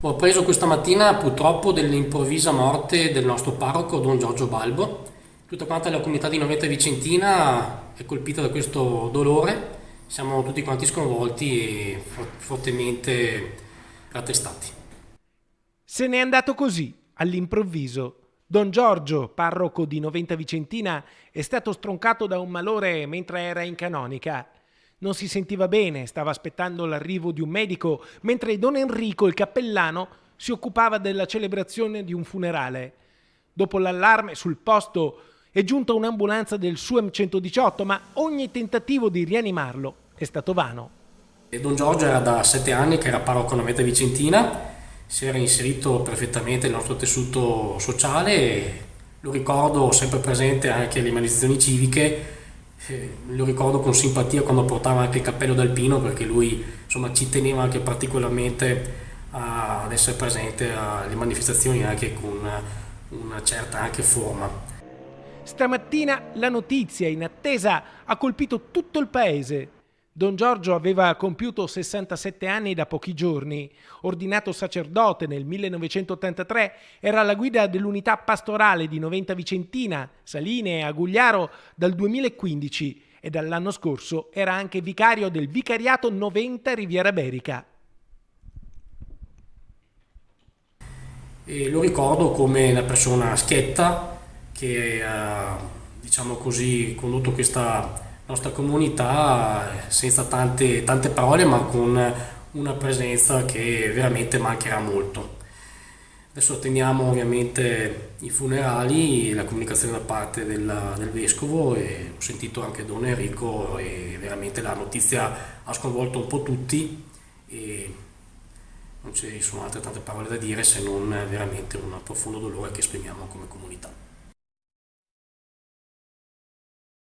Ho preso questa mattina purtroppo dell'improvvisa morte del nostro parroco Don Giorgio Balbo. Tutta quanta la comunità di Noventa Vicentina è colpita da questo dolore. Siamo tutti quanti sconvolti e fortemente rattestati. Se n'è andato così, all'improvviso. Don Giorgio, parroco di Noventa Vicentina, è stato stroncato da un malore mentre era in canonica. Non si sentiva bene, stava aspettando l'arrivo di un medico, mentre Don Enrico, il cappellano, si occupava della celebrazione di un funerale. Dopo l'allarme sul posto è giunta un'ambulanza del SUEM 118, ma ogni tentativo di rianimarlo è stato vano. E Don Giorgio era da 7 anni che era parroco a Noventa Vicentina, si era inserito perfettamente nel nostro tessuto sociale e lo ricordo sempre presente anche alle manifestazioni civiche. Lo ricordo con simpatia quando portava anche il cappello d'alpino perché lui insomma ci teneva anche particolarmente ad essere presente alle manifestazioni anche con una certa anche forma. Stamattina la notizia in attesa ha colpito tutto il paese. Don Giorgio aveva compiuto 67 anni da pochi giorni. Ordinato sacerdote nel 1983, era alla guida dell'unità pastorale di Noventa Vicentina, Saline e Agugliaro dal 2015 e dall'anno scorso era anche vicario del Vicariato Noventa Riviera Berica. E lo ricordo come una persona schietta che ha, diciamo così, condotto questa nostra comunità senza tante parole, ma con una presenza che veramente mancherà molto. Adesso attendiamo ovviamente i funerali, la comunicazione da parte del vescovo e ho sentito anche Don Enrico e veramente la notizia ha sconvolto un po' tutti e non ci sono altre tante parole da dire se non veramente un profondo dolore che esprimiamo come comunità.